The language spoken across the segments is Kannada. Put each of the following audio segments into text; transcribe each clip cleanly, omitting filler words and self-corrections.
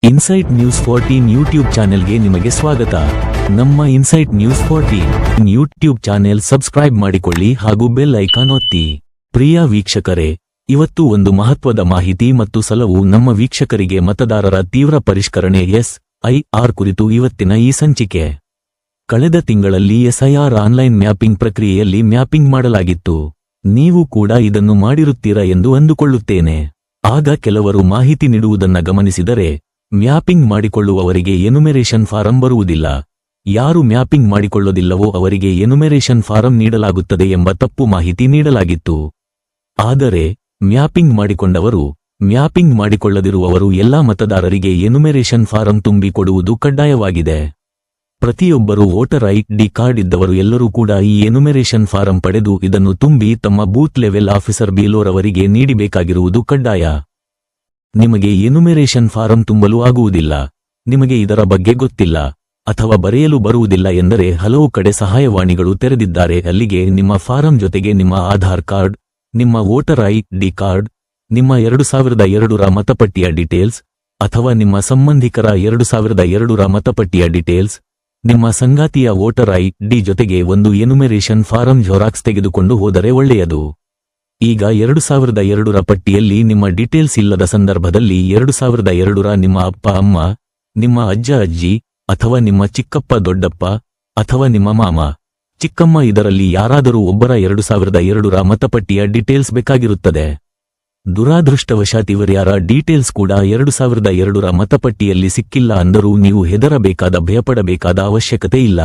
ಇನ್ಸೈಟ್ ನ್ಯೂಸ್ 14 ಯೂಟ್ಯೂಬ್ ಚಾನೆಲ್ಗೆ ನಿಮಗೆ ಸ್ವಾಗತ. ನಮ್ಮ insight news 14 YouTube channel subscribe ಮಾಡಿಕೊಳ್ಳಿ ಹಾಗೂ ಬೆಲ್ ಐಕಾನ್ ಒತ್ತಿ. ಪ್ರಿಯ ವೀಕ್ಷಕರೇ, ಇವತ್ತು ಒಂದು ಮಹತ್ವದ ಮಾಹಿತಿ ಮತ್ತು ಸಲವು ನಮ್ಮ ವೀಕ್ಷಕರಿಗೆ ಮತದಾರರ ತೀವ್ರ ಪರಿಷ್ಕರಣೆ SIR ಕುರಿತು ಇವತ್ತಿನ ಈ ಸಂಚಿಕೆ. ಕಳೆದ ತಿಂಗಳಲ್ಲಿ SIR ಆನ್ಲೈನ್ ಮ್ಯಾಪಿಂಗ್ ಪ್ರಕ್ರಿಯೆಯಲ್ಲಿ ಮ್ಯಾಪಿಂಗ್ ಮಾಡಲಾಗಿತ್ತು. ನೀವು ಕೂಡ ಇದನ್ನು ಮಾಡಿರುತ್ತೀರಾ ಎಂದು ಅಂದುಕೊಳ್ಳುತ್ತೇನೆ. ಆಗ ಕೆಲವರು ಮಾಹಿತಿ ನೀಡುವುದನ್ನ ಗಮನಿಸಿದರೆ, ಮ್ಯಾಪಿಂಗ್ ಮಾಡಿಕೊಳ್ಳುವವರಿಗೆ ಎನುಮೆರೇಷನ್ ಫಾರಂ ಬರುವುದಿಲ್ಲ, ಯಾರು ಮ್ಯಾಪಿಂಗ್ ಮಾಡಿಕೊಳ್ಳೋದಿಲ್ಲವೋ ಅವರಿಗೆ ಎನುಮೆರೇಷನ್ ಫಾರಂ ನೀಡಲಾಗುತ್ತದೆ ಎಂಬ ತಪ್ಪು ಮಾಹಿತಿ ನೀಡಲಾಗಿತ್ತು. ಆದರೆ ಮ್ಯಾಪಿಂಗ್ ಮಾಡಿಕೊಂಡವರು, ಮ್ಯಾಪಿಂಗ್ ಮಾಡಿಕೊಳ್ಳದಿರುವವರು ಎಲ್ಲಾ ಮತದಾರರಿಗೆ ಎನುಮೆರೇಷನ್ ಫಾರಂ ತುಂಬಿಕೊಡುವುದು ಕಡ್ಡಾಯವಾಗಿದೆ. ಪ್ರತಿಯೊಬ್ಬರು ವೋಟರ್ ID ಕಾರ್ಡ್ ಇದ್ದವರು ಎಲ್ಲರೂ ಕೂಡ ಈ ಎನುಮೆರೇಷನ್ ಫಾರಂ ಪಡೆದು ಇದನ್ನು ತುಂಬಿ ತಮ್ಮ ಬೂತ್ ಲೆವೆಲ್ ಆಫೀಸರ್ BLO ನೀಡಬೇಕಾಗಿರುವುದು ಕಡ್ಡಾಯ. ನಿಮಗೆ ಎನುಮೆರೇಷನ್ ಫಾರಂ ತುಂಬಲು ಆಗುವುದಿಲ್ಲ, ನಿಮಗೆ ಇದರ ಬಗ್ಗೆ ಗೊತ್ತಿಲ್ಲ ಅಥವಾ ಬರೆಯಲು ಬರುವುದಿಲ್ಲ ಎಂದರೆ ಹಲವು ಕಡೆ ಸಹಾಯವಾಣಿಗಳು ತೆರೆದಿದ್ದಾರೆ. ಅಲ್ಲಿಗೆ ನಿಮ್ಮ ಫಾರಂ ಜೊತೆಗೆ ನಿಮ್ಮ ಆಧಾರ್ ಕಾರ್ಡ್, ನಿಮ್ಮ ವೋಟರ್ ID ಕಾರ್ಡ್, ನಿಮ್ಮ 2002ರ ಮತಪಟ್ಟಿಯ ಡೀಟೇಲ್ಸ್ ಅಥವಾ ನಿಮ್ಮ ಸಂಬಂಧಿಕರ 2002ರ ಮತಪಟ್ಟಿಯ ಡೀಟೇಲ್ಸ್, ನಿಮ್ಮ ಸಂಗಾತಿಯ ವೋಟರ್ ID ಜೊತೆಗೆ ಒಂದು ಎನುಮೆರೇಷನ್ ಫಾರಂ ಜೆರಾಕ್ಸ್ ತೆಗೆದುಕೊಂಡು ಹೋದರೆ ಒಳ್ಳೆಯದು. ಈಗ 2002ರ ಪಟ್ಟಿಯಲ್ಲಿ ನಿಮ್ಮ ಡೀಟೇಲ್ಸ್ ಇಲ್ಲದ ಸಂದರ್ಭದಲ್ಲಿ 2002ರ ನಿಮ್ಮ ಅಪ್ಪ ಅಮ್ಮ, ನಿಮ್ಮ ಅಜ್ಜ ಅಜ್ಜಿ ಅಥವಾ ನಿಮ್ಮ ಚಿಕ್ಕಪ್ಪ ದೊಡ್ಡಪ್ಪ ಅಥವಾ ನಿಮ್ಮ ಮಾಮ ಚಿಕ್ಕಮ್ಮ ಇದರಲ್ಲಿ ಯಾರಾದರೂ ಒಬ್ಬರ 2002ರ ಮತಪಟ್ಟಿಯ ಡೀಟೇಲ್ಸ್ ಬೇಕಾಗಿರುತ್ತದೆ. ದುರಾದೃಷ್ಟವಶಾತ್ ಇವರ್ಯಾರ ಡೀಟೇಲ್ಸ್ ಕೂಡ 2002ರ ಮತಪಟ್ಟಿಯಲ್ಲಿ ಸಿಕ್ಕಿಲ್ಲ ಅಂದರೂ ನೀವು ಹೆದರಬೇಕಾದ ಭಯಪಡಬೇಕಾದ ಅವಶ್ಯಕತೆ ಇಲ್ಲ.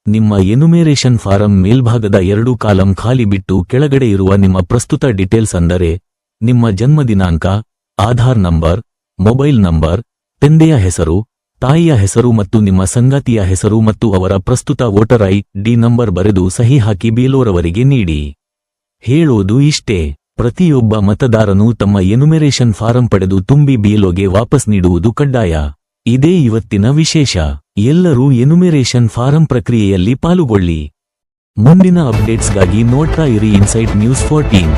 ನಿಮ್ಮ ಎನುಮೆರೇಷನ್ ಫಾರಂ ಮೇಲ್ಭಾಗದ 2 ಕಾಲಂ ಖಾಲಿ ಬಿಟ್ಟು ಕೆಳಗಡೆ ಇರುವ ನಿಮ್ಮ ಪ್ರಸ್ತುತ ಡೀಟೇಲ್ಸ್ ಅಂದರೆ ನಿಮ್ಮ ಜನ್ಮ ದಿನಾಂಕ, ಆಧಾರ್ ನಂಬರ್, ಮೊಬೈಲ್ ನಂಬರ್, ತಂದೆಯ ಹೆಸರು, ತಾಯಿಯ ಹೆಸರು ಮತ್ತು ನಿಮ್ಮ ಸಂಗಾತಿಯ ಹೆಸರು ಮತ್ತು ಅವರ ಪ್ರಸ್ತುತ ವೋಟರ್ ID ನಂಬರ್ ಬರೆದು ಸಹಿ ಹಾಕಿ BLOರವರಿಗೆ ನೀಡಿ. ಹೇಳೋದು ಇಷ್ಟೇ, ಪ್ರತಿಯೊಬ್ಬ ಮತದಾರನೂ ತಮ್ಮ ಎನುಮೆರೇಷನ್ ಫಾರಂ ಪಡೆದು ತುಂಬಿ BLOಗೆ ವಾಪಸ್ ನೀಡುವುದು ಕಡ್ಡಾಯ. ಇದೇ ಇವತ್ತಿನ ವಿಶೇಷ. ಎಲ್ಲರೂ ಎನುಮೆರೇಷನ್ ಫಾರಂ ಪ್ರಕ್ರಿಯೆಯಲ್ಲಿ ಪಾಲುಗೊಳ್ಳಿ. ಮುಂದಿನ ಅಪ್ಡೇಟ್ಸ್ಗಾಗಿ ನೋಡ್ತಾ ಇರಿ ಇನ್ಸೈಟ್ ನ್ಯೂಸ್ 14.